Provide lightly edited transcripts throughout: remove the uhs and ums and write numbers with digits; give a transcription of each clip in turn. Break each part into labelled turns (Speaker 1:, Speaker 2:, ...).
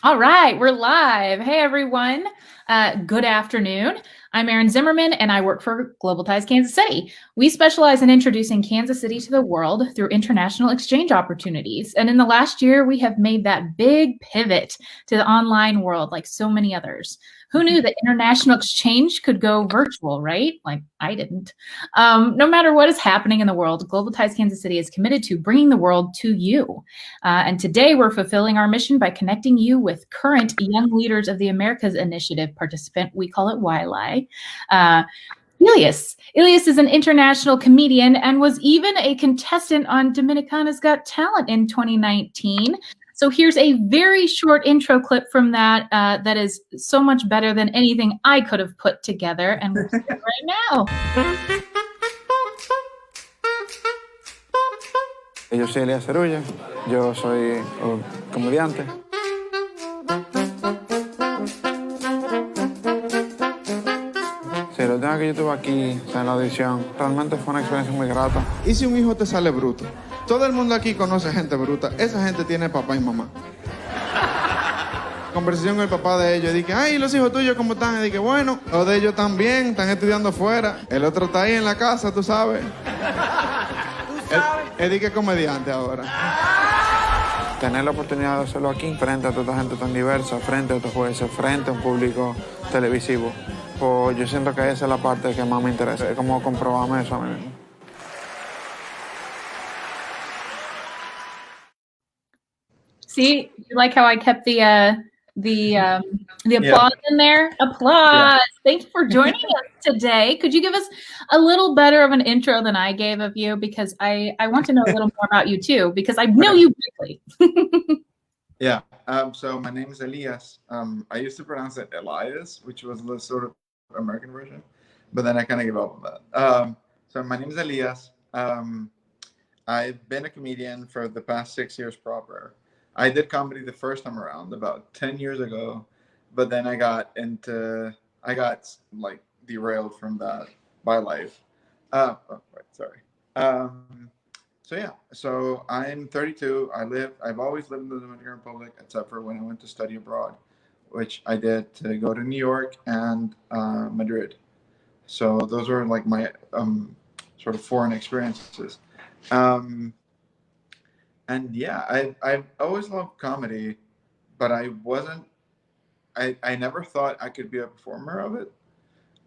Speaker 1: All right, we're live. Hey, everyone. Good afternoon. I'm Erin Zimmerman, and I work for Global Ties Kansas City. We specialize in introducing Kansas City to the world through international exchange opportunities. And in the last year, we have made that big pivot to the online world like so many others. Who knew that international exchange could go virtual, right? Like I didn't. No matter what is happening in the world, Global Ties Kansas City is committed to bringing the world to you. And today we're fulfilling our mission by connecting you with current Young Leaders of the Americas Initiative participant. We call it YLAI. Elias. Elias is an international comedian and was even a contestant on Dominica's Got Talent in 2019. So here's a very short intro clip from that that is so much better than anything I could have put together. And we'll see it right now.
Speaker 2: Yo soy Elias Serulle, yo soy comediante. Sí, la última que yo tuve aquí, en la audición, realmente fue una experiencia muy grata.
Speaker 3: ¿Y si un hijo te sale bruto? Todo el mundo aquí conoce gente bruta. Esa gente tiene papá y mamá. Conversación con el papá de ellos. Dije, ay, ¿los hijos tuyos cómo están? Y dije, bueno, los de ellos también, están estudiando afuera. El otro está ahí en la casa, tú sabes. Él dije que comediante ahora.
Speaker 2: Tener la oportunidad de hacerlo aquí, frente a toda esta gente tan diversa, frente a otros jueces, frente a un público televisivo, pues yo siento que esa es la parte que más me interesa, es como comprobarme eso a mí mismo.
Speaker 1: See, you like how I kept the applause in there? Applause. Thank you for joining us today. Could you give us a little better of an intro than I gave of you? Because I want to know a little more about you too, because I know you briefly.
Speaker 4: Yeah. So my name is Elias. I used to pronounce it Elias, which was the sort of American version, but then I kind of gave up on that. So my name is Elias. I've been a comedian for the past 6 years proper. I did comedy the first time around about 10 years ago, but then I got like derailed from that by life. So yeah, so I'm 32. I've always lived in the Dominican Republic, except for when I went to study abroad, which I did to go to New York and Madrid. So those were like my sort of foreign experiences. And yeah, I've always loved comedy, but I never thought I could be a performer of it.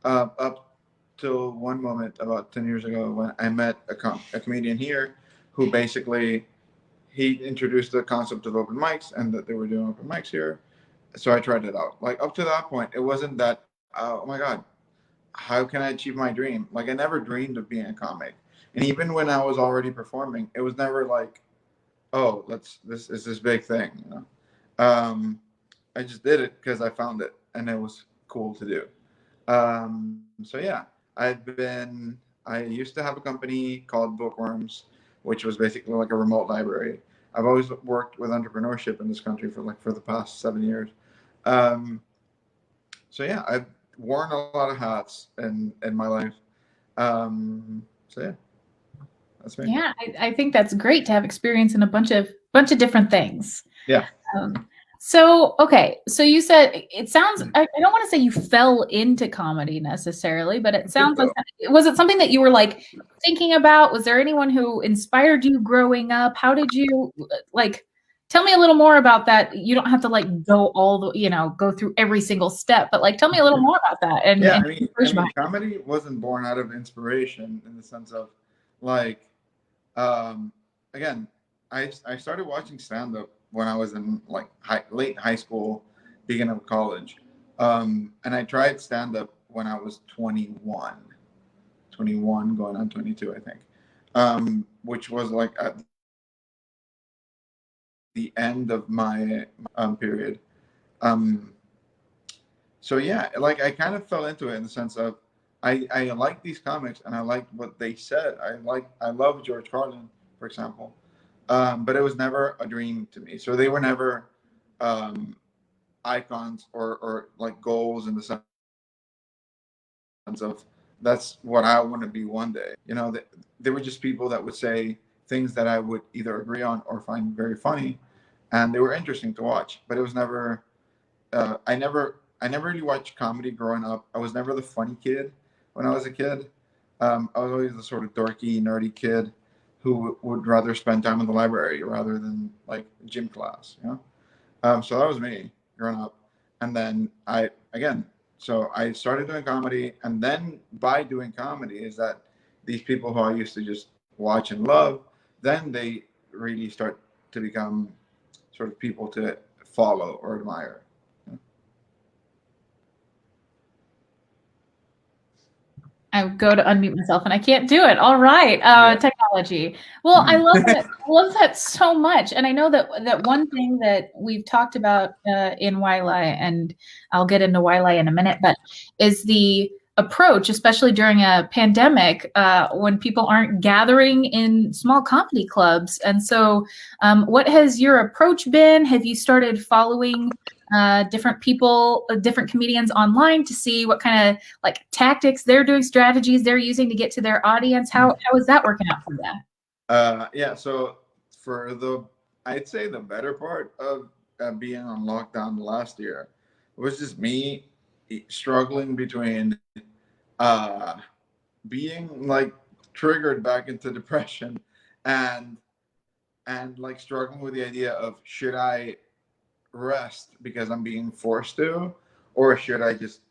Speaker 4: Up till one moment about 10 years ago when I met a comedian here who basically, he introduced the concept of open mics and that they were doing open mics here. So I tried it out. Like up to that point, it wasn't that, oh my God, how can I achieve my dream? Like I never dreamed of being a comic. And even when I was already performing, it was never like, oh, this is this big thing, you know. I just did it because I found it and it was cool to do. So yeah, I used to have a company called Bookworms, which was basically like a remote library. I've always worked with entrepreneurship in this country for the past 7 years. So yeah, I've worn a lot of hats in my life. So yeah. That's me.
Speaker 1: Yeah, I think that's great to have experience in a bunch of different things.
Speaker 4: Yeah.
Speaker 1: So you said it sounds. I don't want to say you fell into comedy necessarily, but it sounds like was it something that you were like thinking about? Was there anyone who inspired you growing up? How did you like? Tell me a little more about that. You don't have to like go go through every single step, but like tell me a little more about that. And
Speaker 4: yeah, I mean comedy wasn't born out of inspiration in the sense of like. Again, I started watching stand-up when I was in like late high school, beginning of college. And I tried stand-up when I was 21 going on 22, I think, which was like at the end of my period. So yeah, like I kind of fell into it in the sense of I like these comics and I liked what they said. I love George Carlin, for example, but it was never a dream to me. So they were never icons or like goals in the sense of that's what I want to be one day. You know, they were just people that would say things that I would either agree on or find very funny, and they were interesting to watch. But it was never. I never really watched comedy growing up. I was never the funny kid when I was a kid. I was always the sort of dorky, nerdy kid who would rather spend time in the library rather than like gym class. You know. So that was me growing up, and then so I started doing comedy, and then by doing comedy is that these people who I used to just watch and love, then they really start to become sort of people to follow or admire.
Speaker 1: I go to unmute myself and I can't do it. All right. Technology. Well, I love that. I love that so much. And I know that one thing that we've talked about in YLAI, and I'll get into YLAI in a minute, but is the approach, especially during a pandemic, when people aren't gathering in small comedy clubs. And so what has your approach been? Have you started following different people, different comedians online to see what kind of like tactics they're doing, strategies they're using to get to their audience? How is that working out for them?
Speaker 4: Yeah, so I'd say the better part of being on lockdown last year was just me struggling between being like triggered back into depression and like struggling with the idea of, should I rest because I'm being forced to, or should I just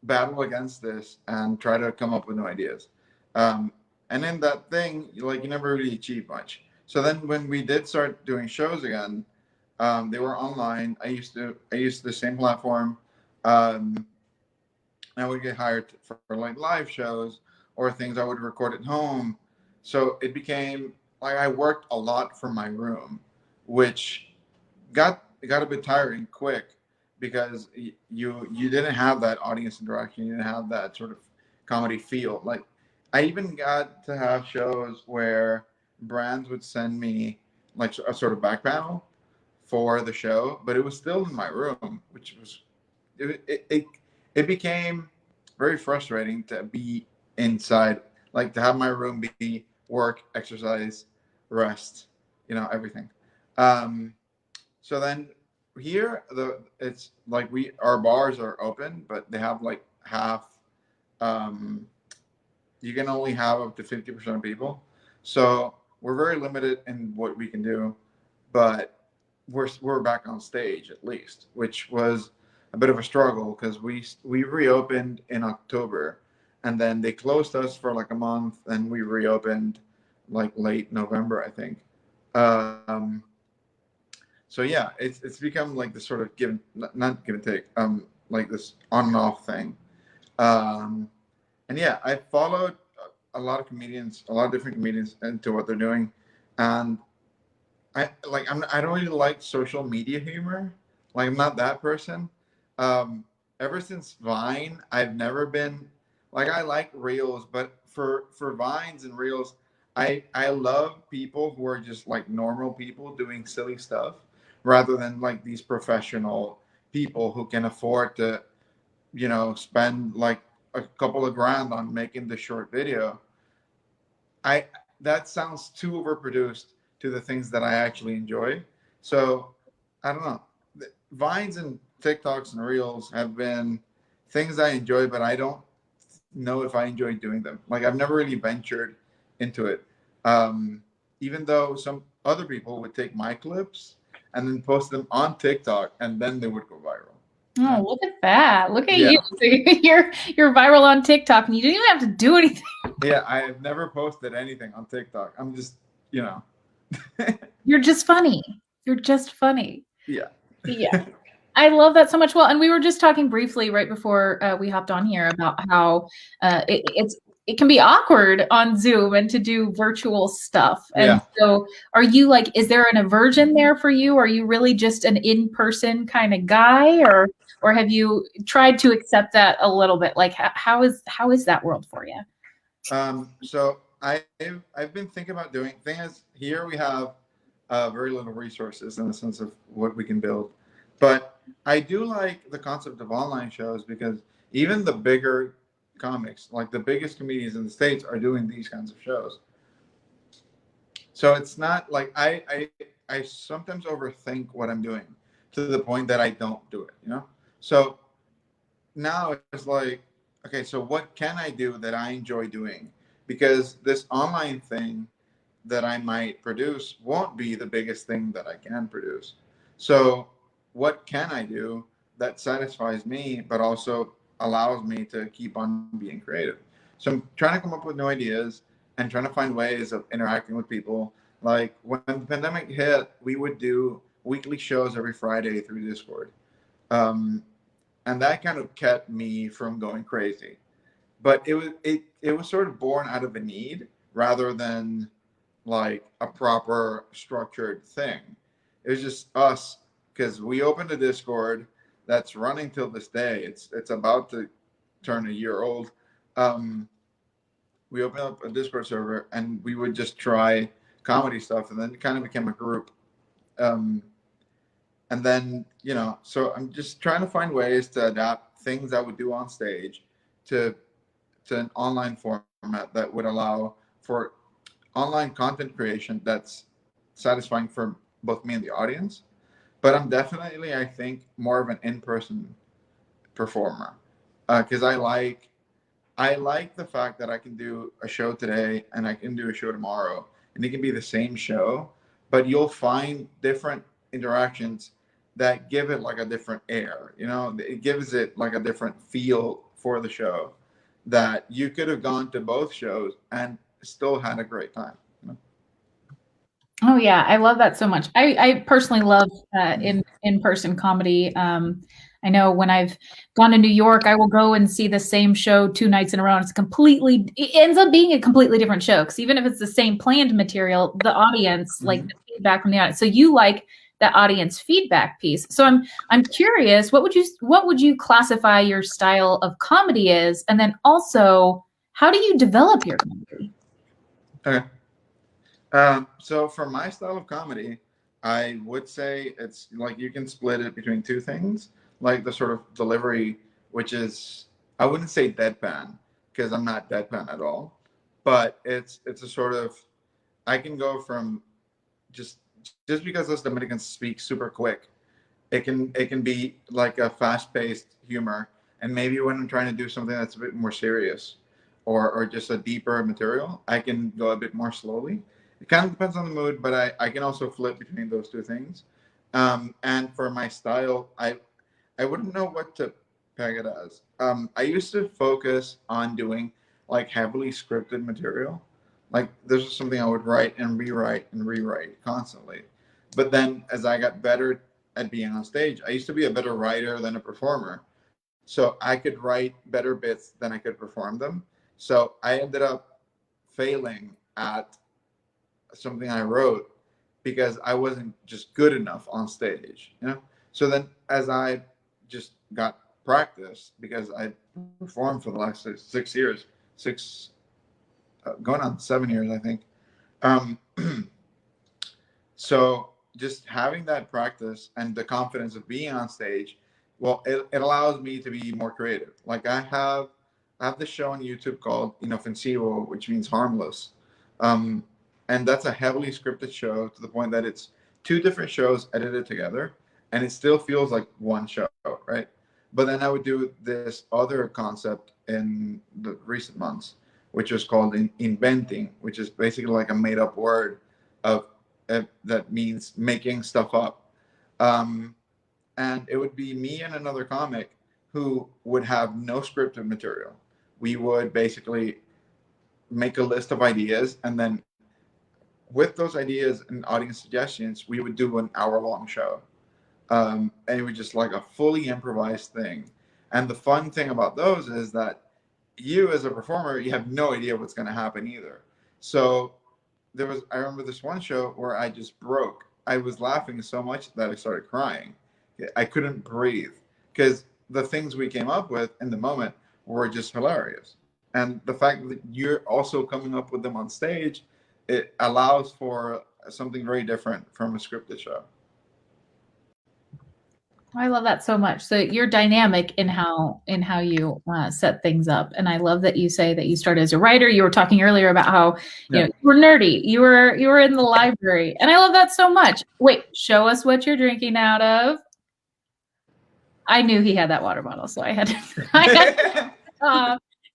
Speaker 4: battle against this and try to come up with new ideas? And in that thing, like, you never really achieve much. So then when we did start doing shows again, they were online. I used the same platform. I would get hired for like live shows or things I would record at home. So it became like I worked a lot from my room, which got a bit tiring quick because you didn't have that audience interaction. You didn't have that sort of comedy feel. Like, I even got to have shows where brands would send me like a sort of back panel for the show, but it was still in my room, which was it became very frustrating to be inside, like to have my room be work, exercise, rest, everything. So then here it's like our bars are open, but they have like half. You can only have up to 50% of people, so we're very limited in what we can do. But we're back on stage at least, which was a bit of a struggle because we reopened in October, and then they closed us for like a month, and we reopened like late November, I think. So yeah, it's become like this sort of not give and take, like this on and off thing. And yeah, I followed a lot of different comedians into what they're doing, and I don't really like social media humor. Like, I'm not that person. Ever since Vine, I've never been like, I like reels, but for Vines and reels, I love people who are just like normal people doing silly stuff rather than like these professional people who can afford to, spend like a couple of grand on making the short video. That sounds too overproduced to the things that I actually enjoy. So I don't know. Vines and TikToks and Reels have been things I enjoy, but I don't know if I enjoy doing them. Like, I've never really ventured into it. Even though some other people would take my clips and then post them on TikTok, and then they would go viral.
Speaker 1: Oh, look at that. Look at you. You're viral on TikTok, and you didn't even have to do anything.
Speaker 4: Yeah, I have never posted anything on TikTok. I'm just,
Speaker 1: You're just funny. You're just funny.
Speaker 4: Yeah.
Speaker 1: Yeah. I love that so much. Well, and we were just talking briefly right before we hopped on here about how it can be awkward on Zoom and to do virtual stuff. And so are you like, is there an aversion there for you? Are you really just an in-person kind of guy, or have you tried to accept that a little bit? Like, how is that world for you?
Speaker 4: So I've been thinking about doing things. Here we have very little resources in the sense of what we can build. But I do like the concept of online shows because even the bigger comics, like the biggest comedians in the States, are doing these kinds of shows. So it's not like I I sometimes overthink what I'm doing to the point that I don't do it, you know? So now it's like, okay, so what can I do that I enjoy doing? Because this online thing that I might produce won't be the biggest thing that I can produce. So what can I do that satisfies me, but also allows me to keep on being creative? So I'm trying to come up with new ideas and trying to find ways of interacting with people. Like when the pandemic hit, we would do weekly shows every Friday through Discord. Um, and that kind of kept me from going crazy. But it was sort of born out of a need rather than like a proper structured thing. It was just us because we opened a Discord that's running till this day. It's about to turn a year old. Um, we opened up a Discord server and we would just try comedy stuff, and then it kind of became a group. Um, and then so I'm just trying to find ways to adapt things I would do on stage to an online format that would allow for online content creation that's satisfying for both me and the audience. But I'm definitely, I think, more of an in-person performer because I like the fact that I can do a show today and I can do a show tomorrow, and it can be the same show, but you'll find different interactions that give it like a different air. It gives it like a different feel for the show that you could have gone to both shows and still had a great time.
Speaker 1: Oh yeah, I love that so much. I personally love in-person comedy. I know when I've gone to New York, I will go and see the same show 2 nights in a row. And it ends up being a completely different show because even if it's the same planned material, the audience, like the feedback from the audience. So you like that audience feedback piece. So I'm curious, what would you classify your style of comedy is, and then also how do you develop your comedy?
Speaker 4: Okay. So for my style of comedy, I would say it's like you can split it between two things, like the sort of delivery, which is, I wouldn't say deadpan because I'm not deadpan at all, but it's a sort of, I can go from just because those Dominicans speak super quick, it can be like a fast-paced humor, and maybe when I'm trying to do something that's a bit more serious or just a deeper material, I can go a bit more slowly. It kind of depends on the mood, but I can also flip between those two things. And for my style, I wouldn't know what to peg it as. I used to focus on doing like heavily scripted material. Like this is something I would write and rewrite constantly. But then as I got better at being on stage, I used to be a better writer than a performer. So I could write better bits than I could perform them. So I ended up failing at something I wrote because I wasn't just good enough on stage. So then as I just got practice, because I performed for the last 6 years, going on 7 years, I think. Um, so just having that practice and the confidence of being on stage, well, it allows me to be more creative. Like I have this show on YouTube called Inofensivo, which means harmless. And that's a heavily scripted show to the point that it's 2 different shows edited together, and it still feels like one show, right? But then I would do this other concept in the recent months, which was called inventing, which is basically like a made-up word of that means making stuff up. And it would be me and another comic who would have no scripted material. We would basically make a list of ideas, and then with those ideas and audience suggestions, we would do an hour-long show. And it was just like a fully improvised thing. And the fun thing about those is that you as a performer, you have no idea what's going to happen either. So I remember this one show where I just broke. I was laughing so much that I started crying. I couldn't breathe because the things we came up with in the moment were just hilarious. And the fact that you're also coming up with them on stage, it allows for something very different from a scripted show.
Speaker 1: I love that so much. So you're dynamic in how you set things up, and I love that you say that you started as a writer. You were talking earlier about how you were nerdy. You were in the library, and I love that so much. Wait, show us what you're drinking out of. I knew he had that water bottle, so I had to.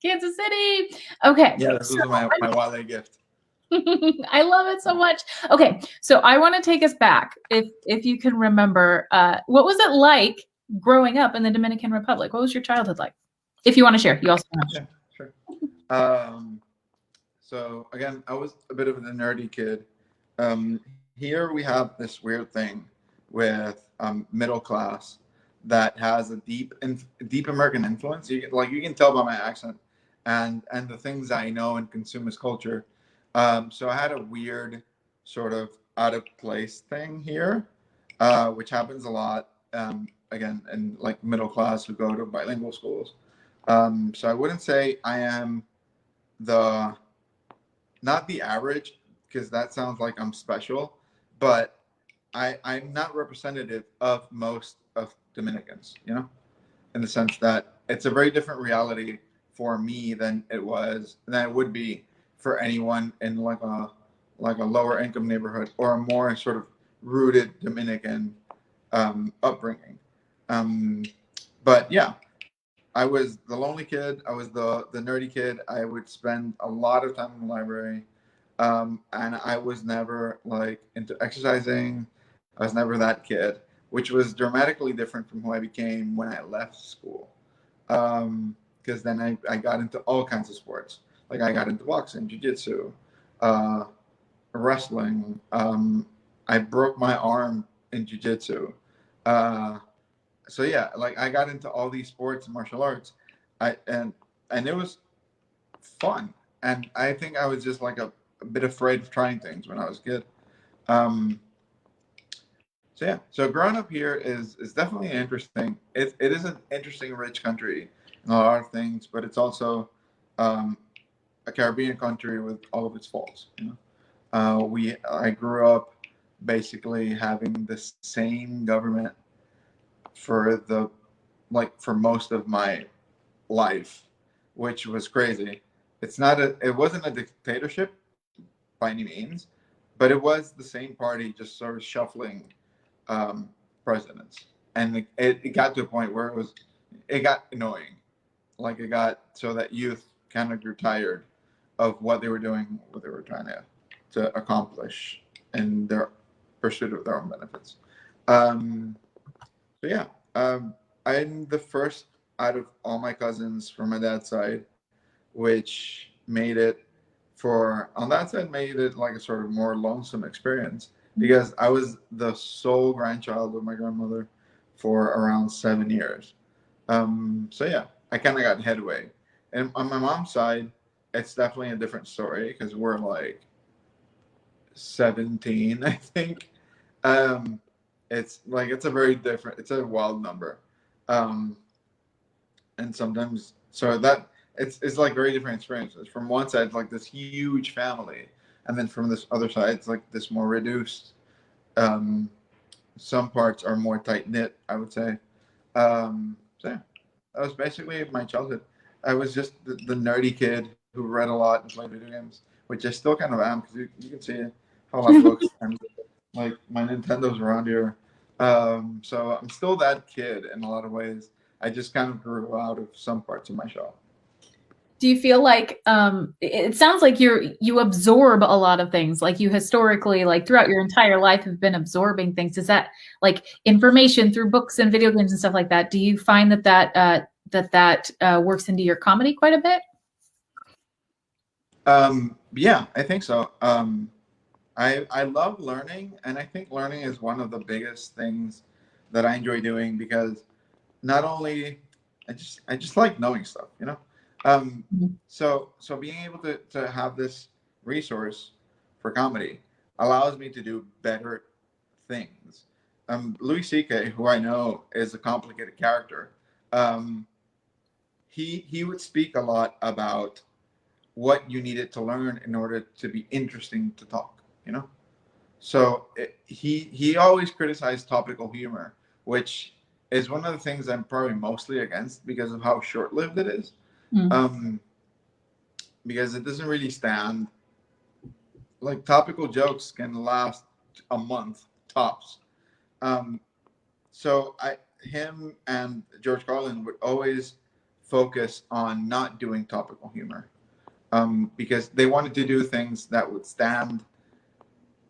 Speaker 1: Kansas City. Okay.
Speaker 4: Yeah, this was my YLAI gift.
Speaker 1: I love it so much. Okay, so I want to take us back, if you can remember, what was it like growing up in the Dominican Republic? What was your childhood like? If you want to share, you also want to share.
Speaker 4: Yeah, sure. So again, I was a bit of a nerdy kid. Here we have this weird thing with middle class that has a deep American influence. You can tell by my accent and the things I know and consume as culture. So I had a weird sort of out of place thing here, which happens a lot. Again, in like middle class who go to bilingual schools. So I wouldn't say I am not the average, because that sounds like I'm special, but I'm not representative of most of Dominicans, in the sense that it's a very different reality for me than it would be for anyone in like a lower income neighborhood or a more sort of rooted Dominican upbringing. But yeah, I was the lonely kid. I was the nerdy kid. I would spend a lot of time in the library. And I was never like into exercising. I was never that kid, which was dramatically different from who I became when I left school. Because then I got into all kinds of sports. Like I got into boxing, jiu-jitsu, wrestling. I broke my arm in jiu-jitsu. So yeah, like I got into all these sports and martial arts, and it was fun. And I think I was just like a bit afraid of trying things when I was a kid. So yeah, so growing up here is definitely interesting. It is an interesting, rich country in a lot of things, but it's also a Caribbean country with all of its faults. I grew up basically having the same government for most of my life, which was crazy. It wasn't a dictatorship by any means, but it was the same party just sort of shuffling presidents, and it got to a point where it got annoying. Like it got so that youth kind of grew tired of what they were doing, what they were trying to accomplish in their pursuit of their own benefits. So yeah, I'm the first out of all my cousins from my dad's side, which made it like a sort of more lonesome experience, because I was the sole grandchild of my grandmother for around 7 years. So yeah, I kind of got headway. And on my mom's side, it's definitely a different story because we're like 17, I think. It's a wild number. And sometimes, so that it's like very different experiences. From one side, it's like this huge family. And then from this other side, it's like this more reduced. Some parts are more tight knit, I would say. So yeah, that was basically my childhood. I was just the nerdy kid who read a lot and played video games, which I still kind of am, because you can see how I have books and like my Nintendo's around here. So I'm still that kid in a lot of ways. I just kind of grew out of some parts of my shell.
Speaker 1: Do you feel like it sounds like you absorb a lot of things, like you historically, like throughout your entire life, have been absorbing things? Is that like information through books and video games and stuff like that? Do you find that works into your comedy quite a bit?
Speaker 4: Yeah, I think so. I love learning, and I think learning is one of the biggest things that I enjoy doing, because not only I just like knowing stuff, So being able to have this resource for comedy allows me to do better things. Louis C.K., who I know is a complicated character, he would speak a lot about what you needed to learn in order to be interesting to talk, So he always criticized topical humor, which is one of the things I'm probably mostly against because of how short-lived it is. Because it doesn't really stand like topical jokes can last a month tops. So him and George Carlin would always focus on not doing topical humor, because they wanted to do things that would stand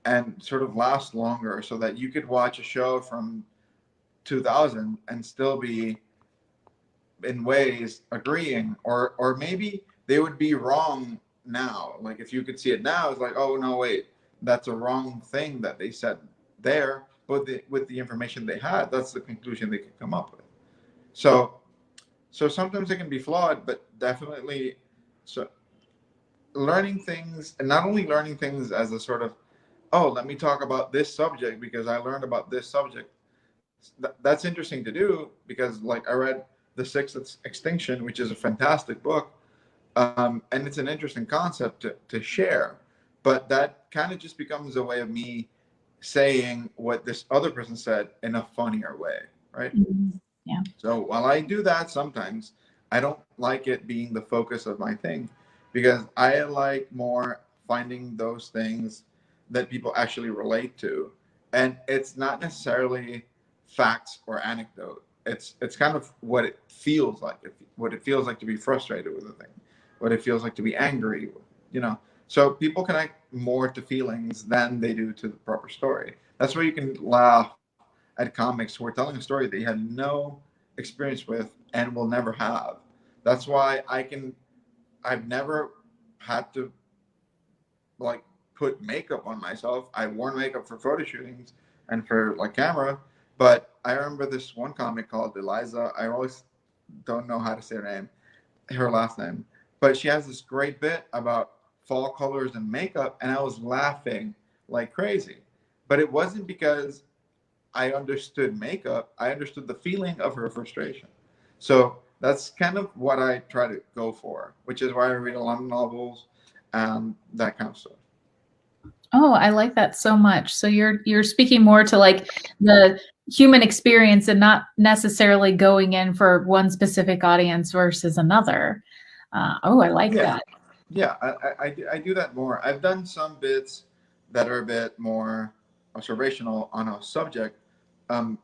Speaker 4: and sort of last longer, so that you could watch a show from 2000 and still be in ways agreeing, or maybe they would be wrong now. Like if you could see it now, it's like, oh no, wait, that's a wrong thing that they said there, but with the information they had, that's the conclusion they could come up with. So sometimes it can be flawed, but definitely, so learning things, and not only learning things as a sort of, oh, let me talk about this subject because I learned about this subject. That's interesting to do, because like I read The Sixth Extinction, which is a fantastic book, and it's an interesting concept to share, but that kind of just becomes a way of me saying what this other person said in a funnier way, right?
Speaker 1: Yeah.
Speaker 4: So while I do that sometimes, I don't like it being the focus of my thing, because I like more finding those things that people actually relate to. And it's not necessarily facts or anecdote. It's kind of what it feels like, what it feels like to be frustrated with a thing, what it feels like to be angry, you know. So people connect more to feelings than they do to the proper story. That's where you can laugh at comics who are telling a story that you had no experience with and will never have. That's why I've never had to like put makeup on myself. I've worn makeup for photo shootings and for like camera, but I remember this one comic called Eliza. I always don't know how to say her last name, but she has this great bit about fall colors and makeup, and I was laughing like crazy. But it wasn't because I understood makeup. I understood the feeling of her frustration. So that's kind of what I try to go for, which is why I read a lot of novels and that kind of stuff.
Speaker 1: Oh, I like that so much. So you're speaking more to like the human experience and not necessarily going in for one specific audience versus another. I like that.
Speaker 4: Yeah, I do that more. I've done some bits that are a bit more observational on a subject,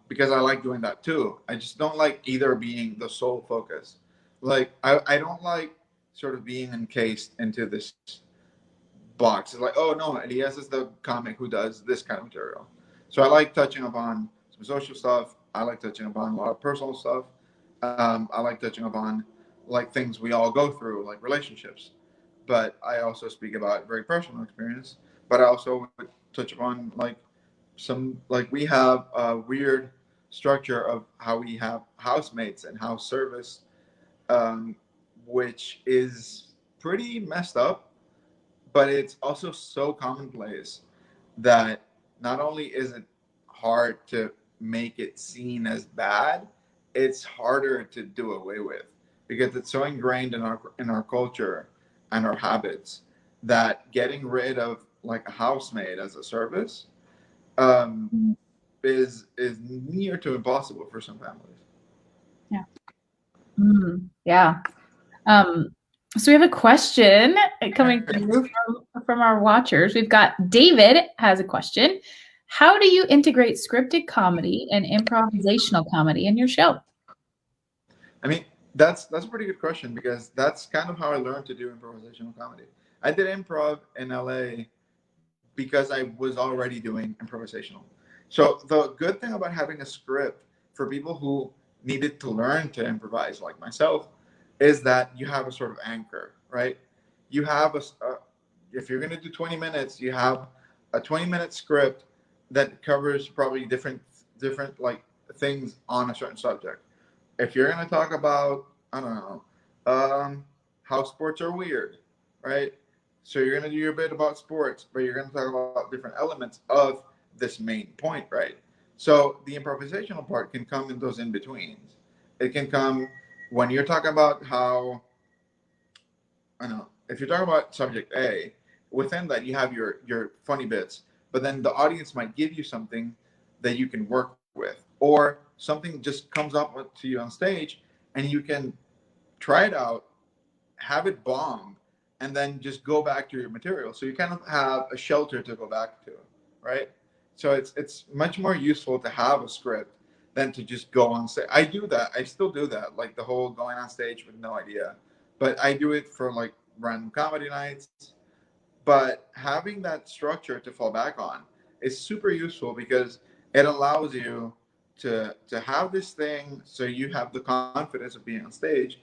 Speaker 4: because I like doing that too. I just don't like either being the sole focus. Like I don't like sort of being encased into this box. It's like, oh no, Elias is the comic who does this kind of material. So I like touching upon some social stuff. I like touching upon a lot of personal stuff. I like touching upon like things we all go through, like relationships. But I also speak about very personal experience. But I also would touch upon like some, like we have a weird structure of how we have housemates and house service, um, which is pretty messed up, but it's also so commonplace that not only is it hard to make it seen as bad, it's harder to do away with, because it's so ingrained in our culture and our habits that getting rid of like a housemaid as a service, is near to impossible for some families.
Speaker 1: Yeah. Yeah. So we have a question coming through from our watchers. We've got David has a question. How do you integrate scripted comedy and improvisational comedy in your show?
Speaker 4: I mean, that's a pretty good question, because that's kind of how I learned to do improvisational comedy. I did improv in LA because I was already doing improvisational. So the good thing about having a script for people who needed to learn to improvise, like myself, is that you have a sort of anchor, right? You have if you're going to do 20 minutes, you have a 20-minute script that covers probably different like things on a certain subject. If you're going to talk about, I don't know, how sports are weird, right? So you're going to do your bit about sports, but you're going to talk about different elements of this main point, right? So the improvisational part can come in those in-betweens. It can come when you're talking about how, I don't know, if you're talking about subject A, within that you have your funny bits, but then the audience might give you something that you can work with, or something just comes up to you on stage and you can try it out, have it bomb, and then just go back to your material. So you kind of have a shelter to go back to, right? So it's much more useful to have a script than to just go on stage. I do that. I still do that, like the whole going on stage with no idea. But I do it for like random comedy nights. But having that structure to fall back on is super useful because it allows you to have this thing so you have the confidence of being on stage,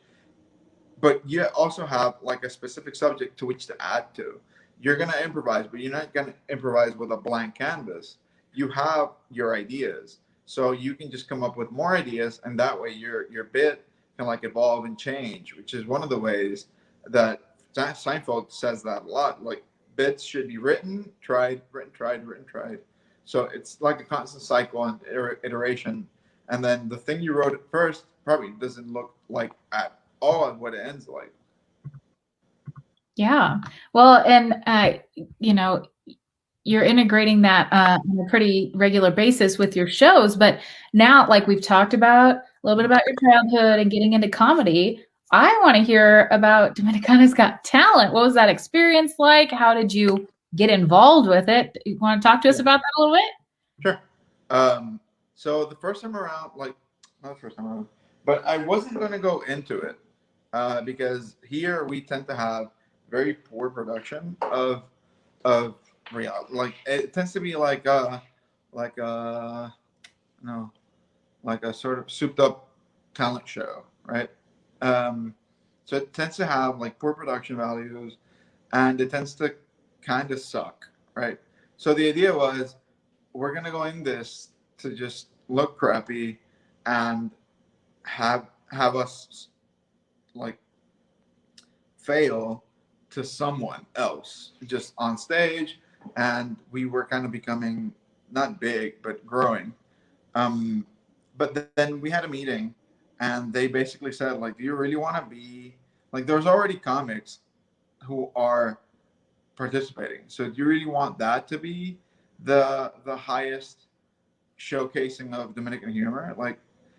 Speaker 4: but you also have like a specific subject to which to add to. You're gonna improvise, but you're not gonna improvise with a blank canvas. You have your ideas, so you can just come up with more ideas, and that way your bit can like evolve and change, which is one of the ways that Seinfeld says that a lot. Like bits should be written, tried, written, tried, written, tried. So it's like a constant cycle and iteration. And then the thing you wrote at first probably doesn't look like at all what it ends like.
Speaker 1: Yeah. Well, and you know, you're integrating that on a pretty regular basis with your shows, but now, like we've talked about a little bit about your childhood and getting into comedy, I want to hear about Dominica's Got Talent. What was that experience like? How did you get involved with it? You want to talk to us about that a little bit?
Speaker 4: Sure. So the first time around, like not the first time around, but I wasn't going to go into it because here we tend to have very poor production of reality. Like it tends to be like no, like a sort of souped up talent show, right? So it tends to have like poor production values, and it tends to kind of suck, right? So the idea was we're gonna go in this to just look crappy and have us like fail to someone else just on stage, and we were kind of becoming not big but growing. But then we had a meeting, and they basically said like, do you really want to be like, there's already comics who are participating, so do you really want that to be the highest showcasing of Dominican humor? Like,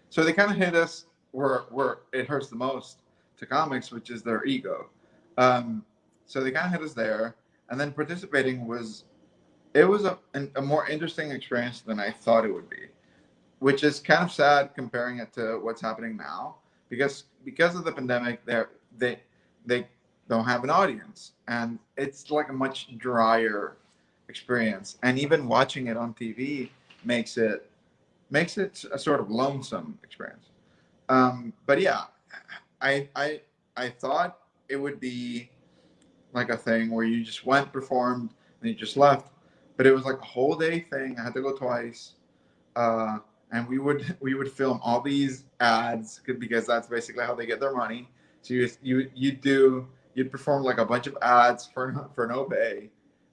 Speaker 4: so they kind of hit us where it hurts the most to comics, which is their ego. So they kind of hit us there, and then participating was a more interesting experience than I thought it would be, which is kind of sad comparing it to what's happening now, because of the pandemic, they don't have an audience, and it's like a much drier experience, and even watching it on TV makes it a sort of lonesome experience. But yeah, I thought it would be like a thing where you just went, performed, and you just left, but it was like a whole day thing. I had to go twice, and we would film all these ads because that's basically how they get their money. So you'd perform like a bunch of ads for no pay,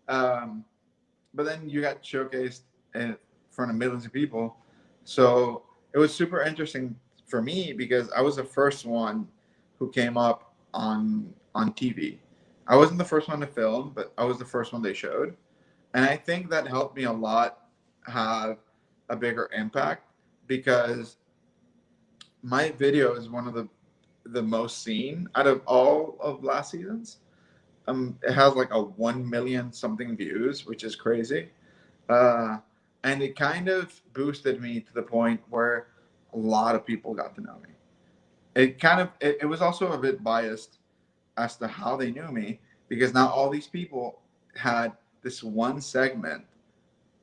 Speaker 4: but then you got showcased in front of millions of people. So it was super interesting for me because I was the first one who came up on TV. I wasn't the first one to film, but I was the first one they showed. And I think that helped me a lot have a bigger impact because my video is one of the most seen out of all of last season's. It has like a 1 million something views, which is crazy. And it kind of boosted me to the point where a lot of people got to know me. It was also a bit biased as to how they knew me, because now all these people had this one segment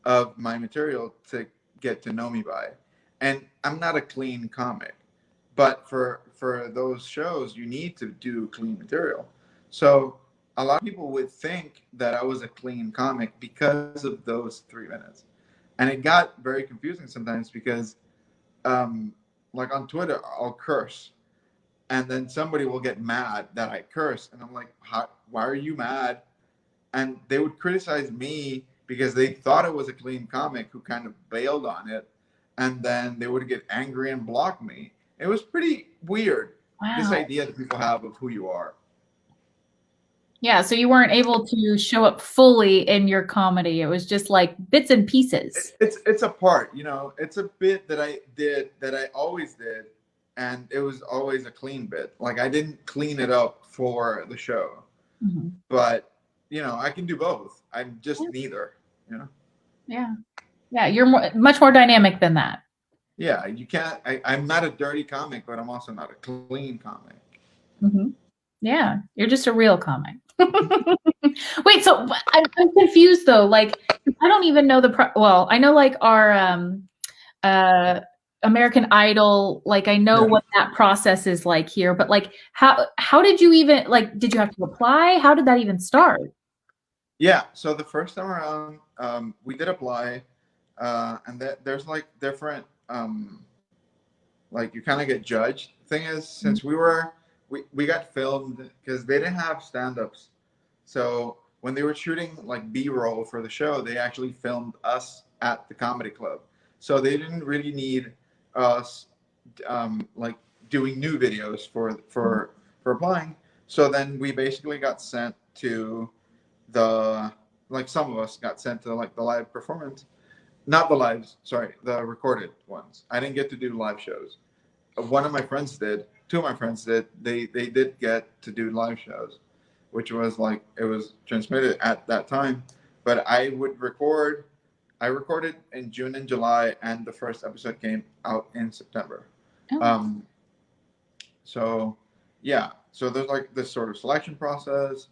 Speaker 4: of my material to get to know me by. And I'm not a clean comic, but for those shows, you need to do clean material. So a lot of people would think that I was a clean comic because of those 3 minutes. And it got very confusing sometimes because, like on Twitter, I'll curse. And then somebody will get mad that I curse. And I'm like, why are you mad? And they would criticize me because they thought it was a clean comic who kind of bailed on it. And then they would get angry and block me. It was pretty weird, this idea that people have of who you are.
Speaker 1: Yeah, so you weren't able to show up fully in your comedy. It was just like bits and pieces.
Speaker 4: It's a part, it's a bit that I did that I always did, and it was always a clean bit. Like I didn't clean it up for the show.
Speaker 1: Mhm.
Speaker 4: But I can do both. I'm just
Speaker 1: Yeah.
Speaker 4: neither.
Speaker 1: Yeah, you're much more dynamic than that.
Speaker 4: Yeah, you can't. I'm not a dirty comic, but I'm also not a clean comic.
Speaker 1: Mhm. Yeah, you're just a real comic. Wait, so I'm confused though. Like, I don't even know well, I know like our American Idol, like I know
Speaker 4: Yeah.
Speaker 1: what that process is like here, but like how did you even like did you have to apply? How did that even start?
Speaker 4: Yeah. So the first time around, we did apply, and there's like different, like you kind of get judged. Thing is, since we got filmed because they didn't have stand-ups, so when they were shooting like B-roll for the show, they actually filmed us at the comedy club. So they didn't really need us like doing new videos for applying. So then we basically got sent to the like some of us got sent to like the live performance, not the lives, sorry, the recorded ones. I didn't get to do live shows. One of my friends did. Two of my friends did. They did get to do live shows, which was like it was transmitted at that time. But I would record. I recorded in June and July, and the first episode came out in September.
Speaker 1: Oh.
Speaker 4: So yeah, so there's like this sort of selection process.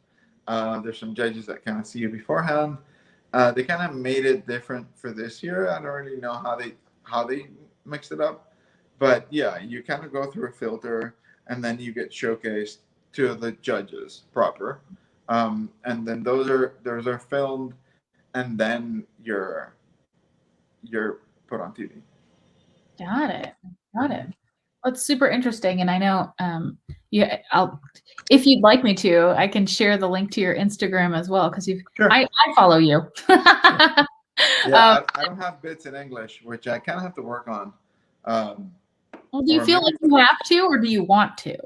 Speaker 4: There's some judges that kind of see you beforehand. They kind of made it different for this year. I don't really know how they mixed it up, but yeah, you kind of go through a filter and then you get showcased to the judges proper, and then those are filmed, and then you're put on TV.
Speaker 1: Got it. Got it. That's super interesting. And I know yeah, if you'd like me to, I can share the link to your Instagram as well because
Speaker 4: Sure.
Speaker 1: I follow you.
Speaker 4: Yeah, I don't have bits in English, which I kind of have to work on.
Speaker 1: Well, do you
Speaker 4: Or
Speaker 1: feel
Speaker 4: maybe-
Speaker 1: like you have to, or do you want to?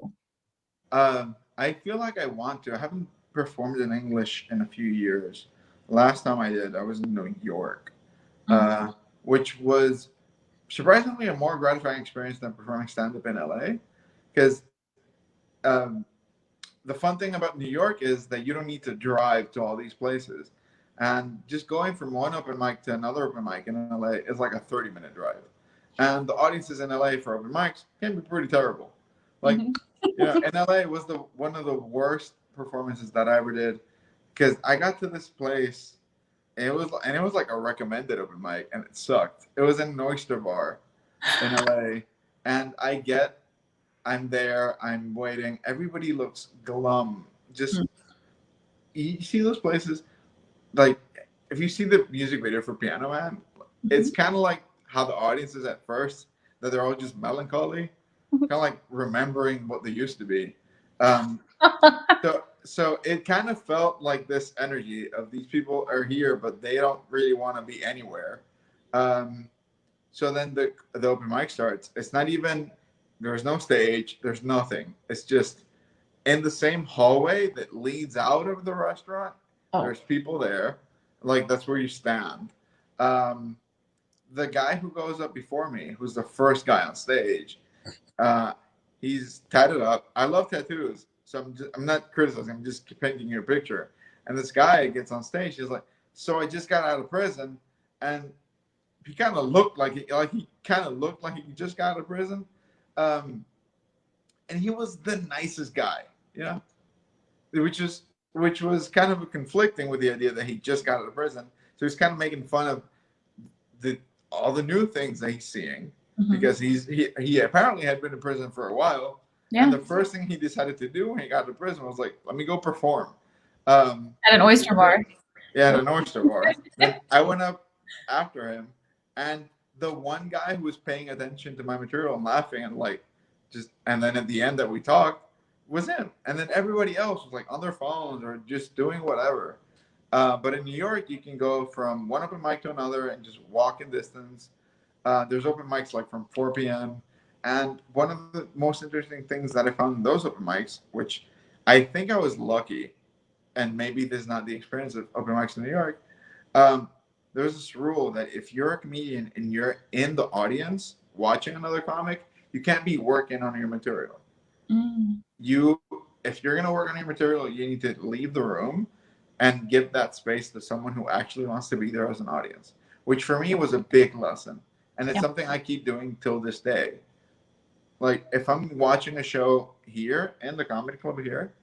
Speaker 4: I feel like I want to. I haven't performed in English in a few years. Last time I did, I was in New York, which was surprisingly a more gratifying experience than performing stand-up in LA. Because um, the fun thing about New York is that you don't need to drive to all these places. And just going from one open mic to another open mic in LA is like a 30-minute drive. And the audiences in LA for open mics can be pretty terrible. Like, in LA was one of the worst performances that I ever did because I got to this place and it was like a recommended open mic and it sucked. It was in an oyster bar in LA, and I'm there, I'm waiting. Everybody looks glum. Just you see those places, like if you see the music video for Piano Man, it's kind of like how the audience is at first, that they're all just melancholy, kind of like remembering what they used to be. So it kind of felt like this energy of these people are here, but they don't really want to be anywhere. So then the open mic starts. It's not even, there's no stage, there's nothing. It's just in the same hallway that leads out of the restaurant. There's people there, like that's where you stand. The guy who goes up before me, who's the first guy on stage, he's tatted up. I love tattoos, so I'm not criticizing. I'm just painting you a picture. And this guy gets on stage. He's like, "So I just got out of prison," and he kind of looked like he just got out of prison. And he was the nicest guy, which was kind of conflicting with the idea that he just got out of prison. So he's kind of making fun of all the new things that he's seeing, because he apparently had been in prison for a while. Yeah. And the first thing he decided to do when he got to prison was like, let me go perform.
Speaker 1: At an oyster bar.
Speaker 4: Yeah, at an oyster bar. Then I went up after him, and the one guy who was paying attention to my material and laughing and and then at the end that we talked was him. And then everybody else was like on their phones or just doing whatever. But in New York, you can go from one open mic to another and just walk in distance. There's open mics like from 4 p.m. And one of the most interesting things that I found in those open mics, which I think I was lucky, and maybe this is not the experience of open mics in New York, there's this rule that if you're a comedian and you're in the audience watching another comic, you can't be working on your material. if you're gonna work on your material, you need to leave the room and give that space to someone who actually wants to be there as an audience, which for me was a big lesson. And it's something I keep doing till this day. Like, if I'm watching a show here in the comedy club here,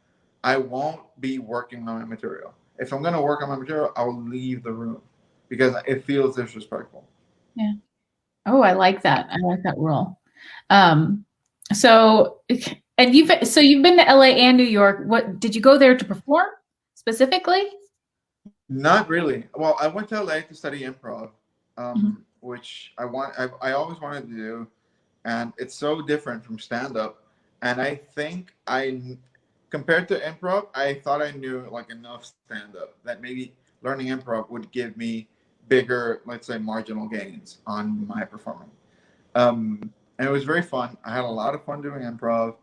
Speaker 4: I won't be working on my material. If I'm going to work on my material, I'll leave the room because it feels disrespectful.
Speaker 1: Yeah. Oh, I like that. I like that rule. So you've been to LA and New York. What did you go there to perform specifically?
Speaker 4: Not really. Well, I went to LA to study improv, which I always wanted to do, and it's so different from stand-up. And I think compared to improv, I thought I knew like enough stand-up that maybe learning improv would give me bigger, let's say, marginal gains on my performing. And it was very fun. I had a lot of fun doing improv.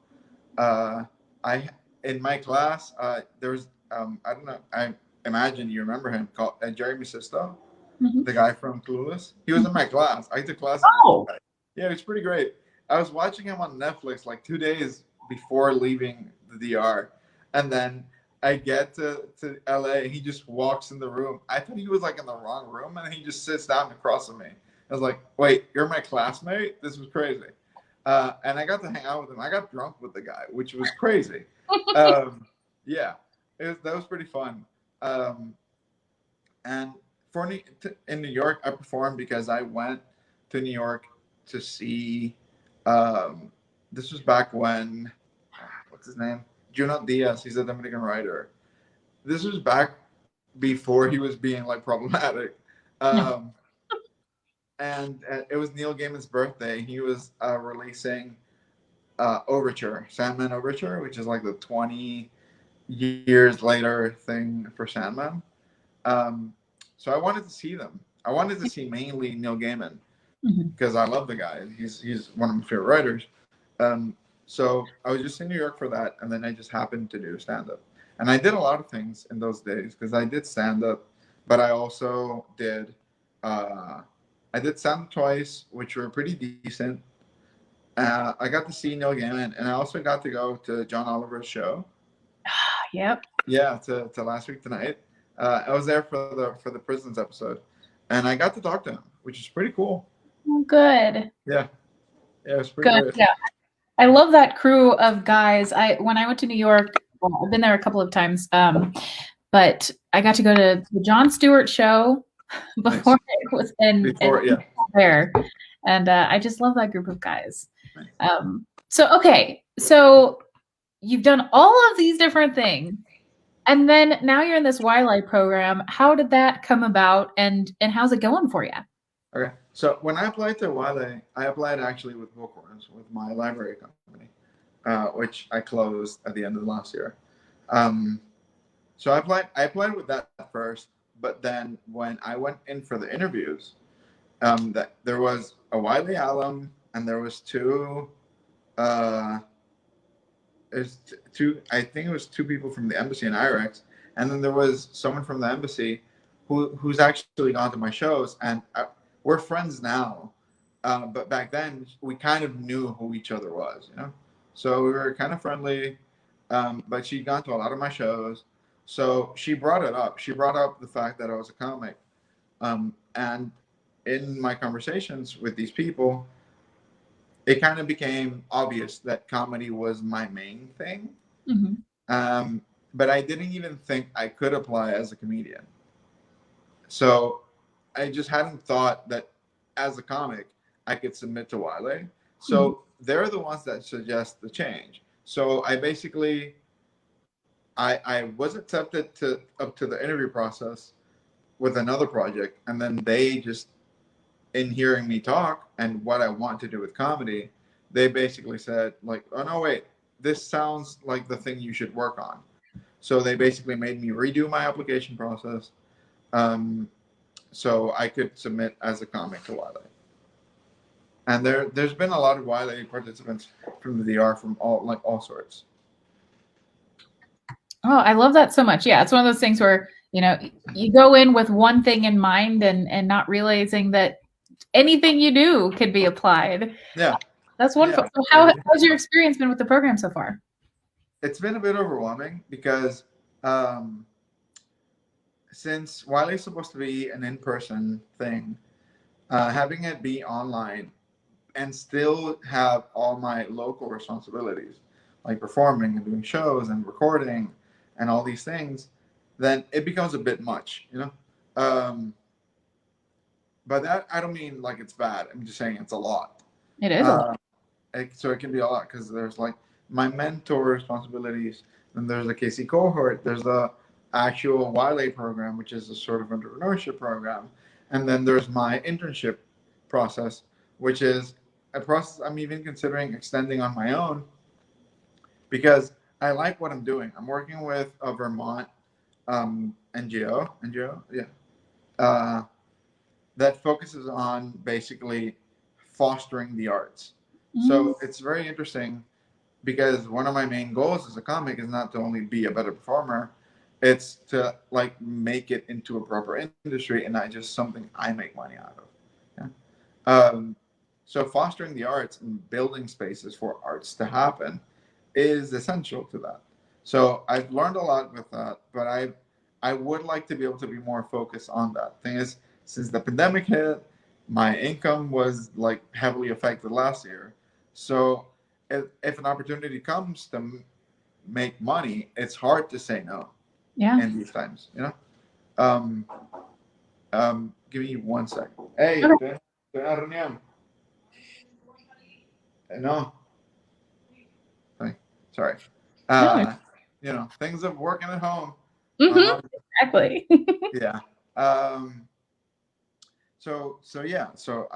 Speaker 4: In my class, there was I don't know. I imagine you remember him, called Jeremy Sisto, the guy from Clueless. He was in my class. I took classes.
Speaker 1: Oh.
Speaker 4: Yeah, it was pretty great. I was watching him on Netflix like 2 days before leaving the DR, and then I get to LA. He just walks in the room. I thought he was like in the wrong room, and he just sits down across from me. I was like, "Wait, you're my classmate? This was crazy." And I got to hang out with him. I got drunk with the guy, which was crazy. Yeah, that was pretty fun. And in New York, I performed because I went to New York to see. This was back when, what's his name? Junot Diaz. He's a Dominican writer. This was back before he was being like problematic. And it was Neil Gaiman's birthday. He was releasing Overture, Sandman Overture, which is like the 20 years later thing for Sandman. So I wanted to see them. I wanted to see mainly Neil Gaiman because I love the guy. He's one of my favorite writers. So I was just in New York for that, and then I just happened to do stand-up. And I did a lot of things in those days because I did stand-up, but I also did stand-up twice, which were pretty decent. I got to see Neil Gaiman, and I also got to go to John Oliver's show.
Speaker 1: Yep.
Speaker 4: Yeah, to Last Week Tonight. I was there for the prisons episode, and I got to talk to him, which is pretty cool.
Speaker 1: Oh, good.
Speaker 4: Yeah, it was pretty good.
Speaker 1: Yeah, I love that crew of guys. When I went to New York, well, I've been there a couple of times, but I got to go to the Jon Stewart show before it was there, and I just love that group of guys.
Speaker 4: Nice.
Speaker 1: So you've done all of these different things, and then now you're in this YLAI program. How did that come about, and how's it going for you?
Speaker 4: Okay, so when I applied to YLAI, I applied actually with Bookworms, with my library company, which I closed at the end of last year. So I applied with that first, but then when I went in for the interviews, that there was a YLAI alum, and there was I think it was two people from the embassy in IREX, and then there was someone from the embassy who's actually gone to my shows, and we're friends now, but back then we kind of knew who each other was, you know. So we were kind of friendly, but she'd gone to a lot of my shows, so she brought it up. She brought up the fact that I was a comic, and in my conversations with these people, it kind of became obvious that comedy was my main thing. But I didn't even think I could apply as a comedian. So I just hadn't thought that as a comic, I could submit to YLAI. So they're the ones that suggest the change. So I basically, I was accepted up to the interview process with another project. And then they just, in hearing me talk and what I want to do with comedy, they basically said like, oh no, wait, this sounds like the thing you should work on. So they basically made me redo my application process, so I could submit as a comic to YLAI. And there's been a lot of YLAI participants from the DR from all sorts.
Speaker 1: Oh, I love that so much. Yeah, it's one of those things where, you know, you go in with one thing in mind and not realizing that anything you do could be applied.
Speaker 4: Yeah.
Speaker 1: That's wonderful.
Speaker 4: Yeah.
Speaker 1: So how's your experience been with the program so far?
Speaker 4: it's been a bit overwhelming because since YLAI is supposed to be an in-person thing, having it be online and still have all my local responsibilities, like performing and doing shows and recording and all these things, then it becomes a bit much, you know? By that, I don't mean like it's bad. I'm just saying it's a lot.
Speaker 1: It is a lot.
Speaker 4: So it can be a lot because there's like my mentor responsibilities, and there's the KC cohort, there's the actual YLAI program, which is a sort of entrepreneurship program, and then there's my internship process, which is a process I'm even considering extending on my own because I like what I'm doing. I'm working with a Vermont NGO, yeah, that focuses on basically fostering the arts. So it's very interesting because one of my main goals as a comic is not to only be a better performer, it's to like make it into a proper industry and not just something I make money out of. Yeah? So fostering the arts and building spaces for arts to happen is essential to that. So I've learned a lot with that, but I would like to be able to be more focused on that. Thing is, since the pandemic hit, my income was like heavily affected last year. So if an opportunity comes to make money, it's hard to say no.
Speaker 1: Yeah.
Speaker 4: In these times, you know. Give me 1 second. Hey,
Speaker 1: Okay.
Speaker 4: estoy en la reunión. No. Sorry.
Speaker 1: No.
Speaker 4: You know, things of working at home.
Speaker 1: Exactly.
Speaker 4: Yeah. So yeah. So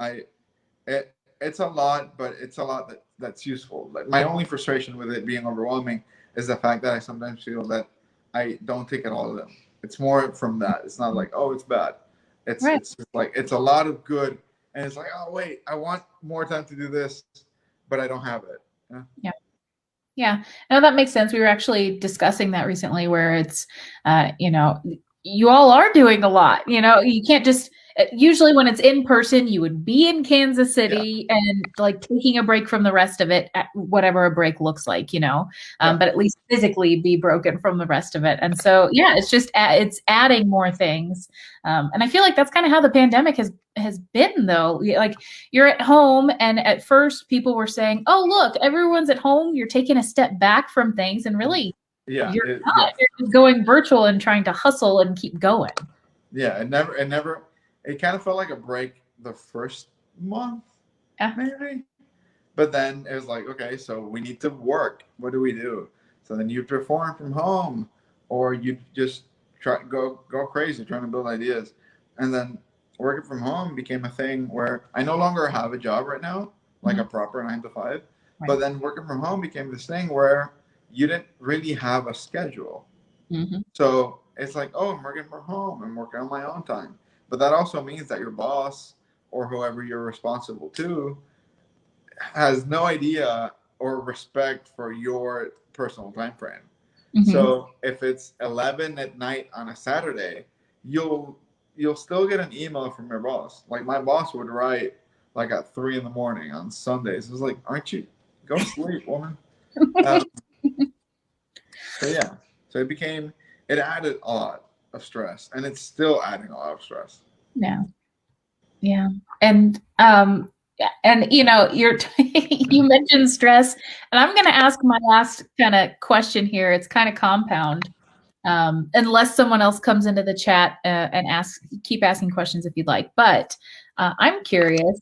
Speaker 4: it's a lot, but it's a lot that's useful. Like my only frustration with it being overwhelming is the fact that I sometimes feel that I don't take it all of them. It's more from that. It's not like, oh, it's bad. It's
Speaker 1: Right.
Speaker 4: it's just like it's a lot of good, and it's like, oh wait, I want more time to do this, but I don't have it.
Speaker 1: Yeah. Yeah. No, that makes sense. We were actually discussing that recently where it's, you know, you all are doing a lot, you know, you can't just, usually when it's in person, you would be in Kansas City and like taking a break from the rest of it, whatever a break looks like, you know, but at least physically be broken from the rest of it. And so, yeah, it's just, it's adding more things. And I feel like that's kind of how the pandemic has been though. Like you're at home and at first people were saying, oh, look, everyone's at home. You're taking a step back from things and really you're not. You're just going virtual and trying to hustle and keep going.
Speaker 4: Yeah. It kind of felt like a break the first month, maybe. But then it was like, okay, so we need to work. What do we do? So then you perform from home, or you just go crazy trying to build ideas. And then working from home became a thing where I no longer have a job right now, like a proper 9 to 5. Right. But then working from home became this thing where you didn't really have a schedule. So it's like, oh, I'm working from home. I'm working on my own time. But that also means that your boss or whoever you're responsible to has no idea or respect for your personal time frame. So if it's 11 at night on a Saturday, you'll still get an email from your boss. Like my boss would write like at 3 a.m. on Sundays. It's like, aren't you? Go sleep, woman. So yeah, so it added a lot of stress, and it's still adding a lot of stress.
Speaker 1: Yeah, and you know, you mentioned stress, and I'm going to ask my last kind of question here. It's kind of compound, unless someone else comes into the chat and keep asking questions if you'd like. But I'm curious.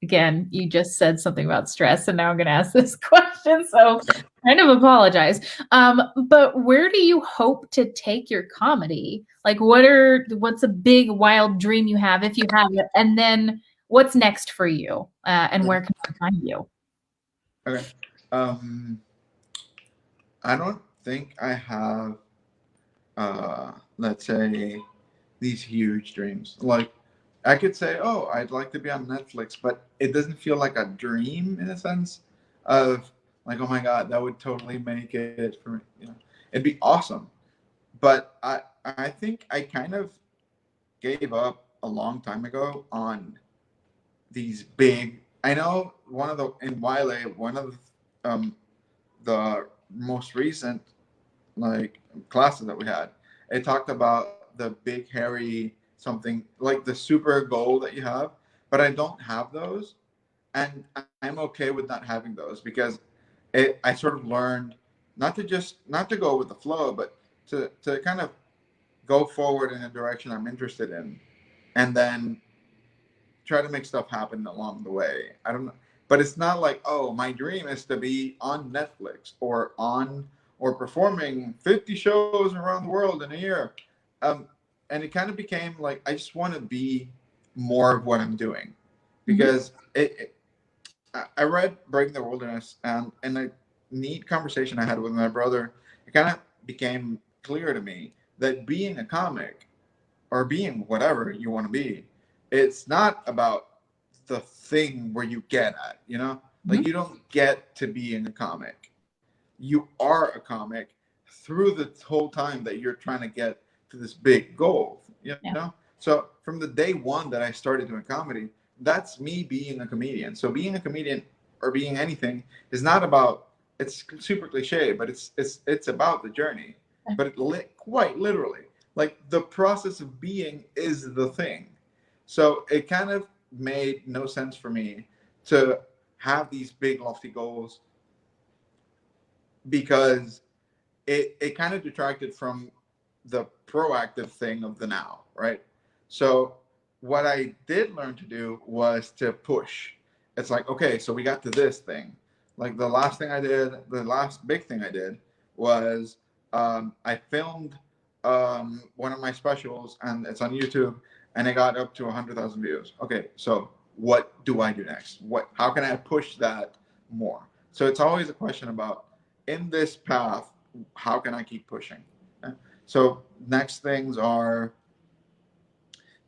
Speaker 1: Again, you just said something about stress, and now I'm going to ask this question, so kind of apologize. But where do you hope to take your comedy? Like, what's a big, wild dream you have, if you have it, and then what's next for you, and where can I find you?
Speaker 4: Okay. I don't think I have, let's say, these huge dreams. Like, I could say, oh, I'd like to be on Netflix, but it doesn't feel like a dream in a sense of like, oh my God, that would totally make it for me. You know, it'd be awesome. But I think I kind of gave up a long time ago on these big. I know in YLAI, one of the most recent like classes that we had, it talked about the big hairy something like the super goal that you have, but I don't have those, and I'm okay with not having those because I sort of learned not to go with the flow, but to kind of go forward in a direction I'm interested in, and then try to make stuff happen along the way. I don't know, but it's not like, oh, my dream is to be on Netflix or performing 50 shows around the world in a year. Um, and it kind of became like I just want to be more of what I'm doing because I read Breaking the Wilderness, and in a neat conversation I had with my brother, it kind of became clear to me that being a comic or being whatever you want to be, it's not about the thing where you get at, you know? Like you don't get to being a comic. You are a comic through the whole time that you're trying to get to this big goal, you know? So from the day one that I started doing comedy, that's me being a comedian. So being a comedian or being anything is not about, it's super cliche, but it's about the journey. But quite literally, like the process of being is the thing. So it kind of made no sense for me to have these big lofty goals because it kind of detracted from the proactive thing of the now, right? So what I did learn to do was to push. It's like, okay, so we got to this thing. Like the last big thing I did was I filmed one of my specials, and it's on YouTube, and it got up to 100,000 views. Okay, so what do I do next? How can I push that more? So it's always a question about in this path, how can I keep pushing? So next things are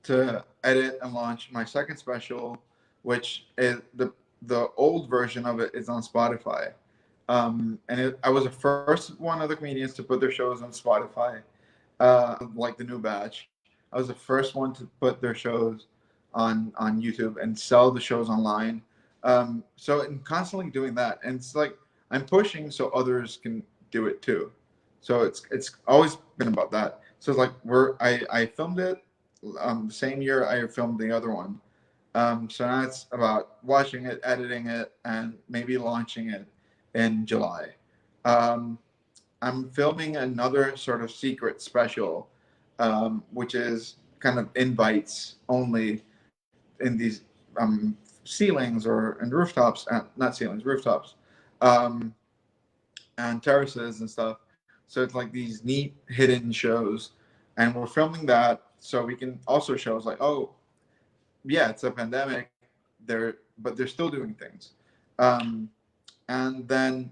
Speaker 4: to edit and launch my second special, which is the old version of it is on Spotify. I was the first one of the comedians to put their shows on Spotify, like the new batch. I was the first one to put their shows on YouTube and sell the shows online. So I'm constantly doing that, and it's like I'm pushing so others can do it too. So it's always been about that. So it's like I filmed it the same year I filmed the other one. So now it's about watching it, editing it, and maybe launching it in July. I'm filming another sort of secret special, which is kind of invites only in these ceilings or in rooftops, not ceilings, rooftops, um, and terraces and stuff. So it's like these neat hidden shows, and we're filming that so we can also show us like, oh, yeah, it's a pandemic, but they're still doing things, and then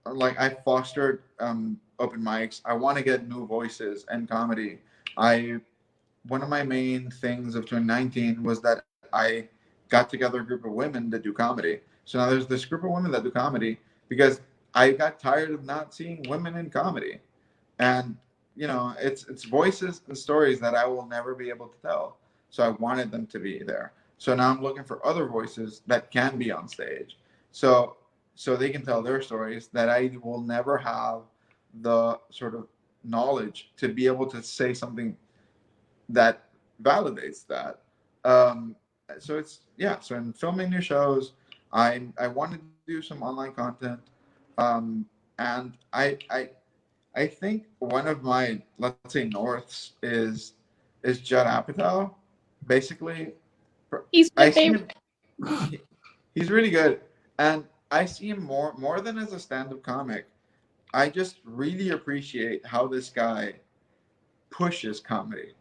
Speaker 4: like I fostered open mics. I want to get new voices and comedy. One of my main things of 2019 was that I got together a group of women that do comedy. So now there's this group of women that do comedy because I got tired of not seeing women in comedy, and it's voices and stories that I will never be able to tell. So I wanted them to be there. So now I'm looking for other voices that can be on stage. So they can tell their stories that I will never have the sort of knowledge to be able to say something that validates that. So so in filming new shows, I wanted to do some online content, and I think one of my, let's say, norths is Judd Apatow. Basically,
Speaker 1: He's my
Speaker 4: I see
Speaker 1: favorite.
Speaker 4: him. He's really good, and I see him more than as a stand-up comic. I just really appreciate how this guy pushes comedy,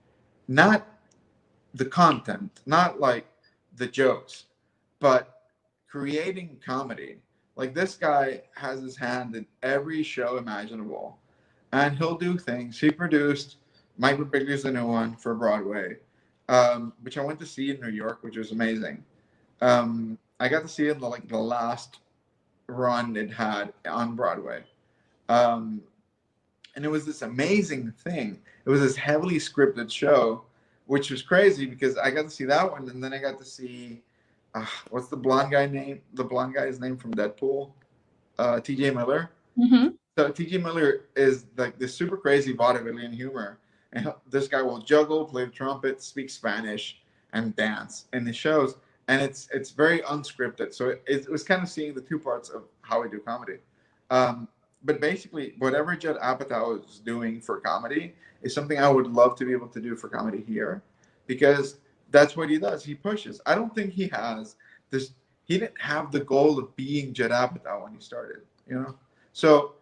Speaker 4: not the content, not like the jokes, but creating comedy. Like this guy has his hand in every show imaginable, and he'll do things. He produced Mike Birbiglia, the new one for Broadway, which I went to see in New York, which was amazing. I got to see it the last run it had on Broadway. And it was this amazing thing. It was this heavily scripted show, which was crazy because I got to see that one, and then I got to see what's the blonde guy name? The blonde guy's name from Deadpool, T.J. Miller.
Speaker 1: Mm-hmm.
Speaker 4: So TJ Miller is like this super crazy vaudevillian humor, and this guy will juggle, play the trumpet, speak Spanish, and dance in the shows, and it's very unscripted. So it was kind of seeing the two parts of how I do comedy. But basically, whatever Judd Apatow is doing for comedy is something I would love to be able to do for comedy here, because that's what he does. He pushes. I don't think he has this. He didn't have the goal of being Judd Apatow when he started, you know. So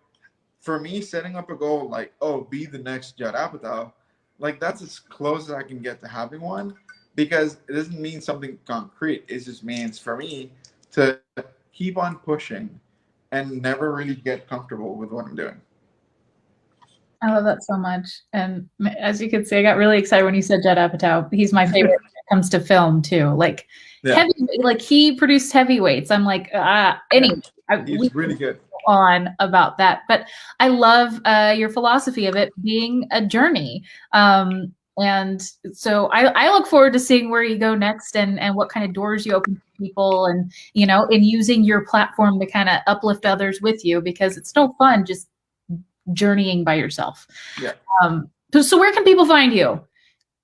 Speaker 4: for me, setting up a goal like, oh, be the next Judd Apatow, like that's as close as I can get to having one, because it doesn't mean something concrete. It just means for me to keep on pushing and never really get comfortable with what I'm doing.
Speaker 1: I love that so much. And as you can see, I got really excited when you said Judd Apatow. He's my favorite when it comes to film too. Like,
Speaker 4: Yeah.
Speaker 1: like he produced Heavyweights. I'm like, anyway.
Speaker 4: He's really good.
Speaker 1: On about that, but I love your philosophy of it being a journey. And so I look forward to seeing where you go next and what kind of doors you open for people, and, you know, in using your platform to kind of uplift others with you, because it's no fun just journeying by yourself.
Speaker 4: Yeah.
Speaker 1: So where can people find you?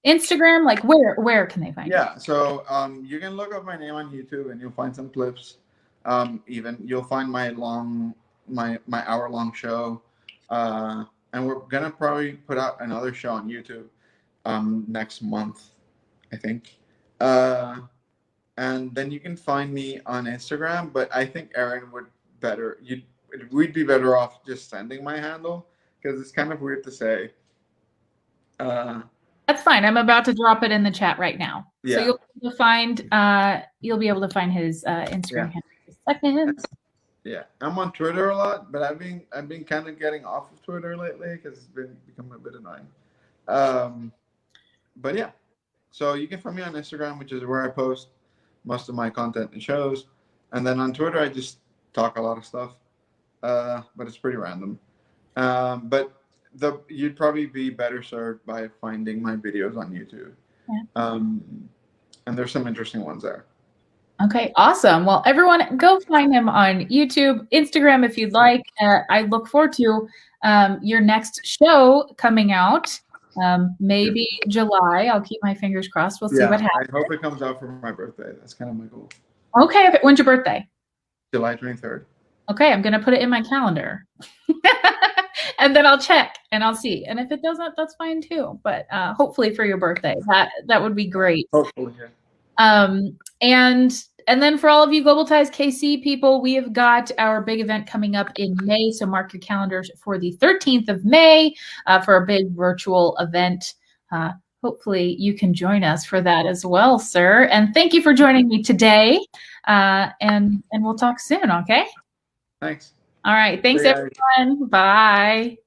Speaker 1: Instagram, like where can they find you?
Speaker 4: Yeah. So you can look up my name on YouTube and you'll find some clips. Even you'll find my hour-long show. And we're gonna probably put out another show on YouTube next month, I think. And then you can find me on Instagram, but I think Aaron we'd be better off just sending my handle, because it's kind of weird to say.
Speaker 1: That's fine. I'm about to drop it in the chat right now.
Speaker 4: Yeah.
Speaker 1: So you'll be able to find his Instagram handle in a second.
Speaker 4: Yeah, I'm on Twitter a lot, but I've been kind of getting off of Twitter lately because it's become a bit annoying. But yeah, so you can find me on Instagram, which is where I post most of my content and shows, and then on Twitter I just talk a lot of stuff, but it's pretty random. But you'd probably be better served by finding my videos on YouTube. Yeah. And there's some interesting ones there.
Speaker 1: Okay, awesome. Well, everyone, go find him on YouTube, Instagram, if you'd like. I look forward to your next show coming out, maybe July. I'll keep my fingers crossed. We'll see what happens.
Speaker 4: I hope it comes out for my birthday. That's kind of my goal.
Speaker 1: Okay, when's your birthday?
Speaker 4: July 23rd.
Speaker 1: Okay, I'm going to put it in my calendar. And then I'll check and I'll see. And if it doesn't, that's fine too. But hopefully for your birthday, that would be great.
Speaker 4: Hopefully, yeah.
Speaker 1: And then for all of you Global Ties KC people, we have got our big event coming up in May. So mark your calendars for the 13th of May for a big virtual event. Hopefully you can join us for that as well, sir. And thank you for joining me today. And we'll talk soon, okay?
Speaker 4: Thanks.
Speaker 1: All right. Thanks, everyone. Bye.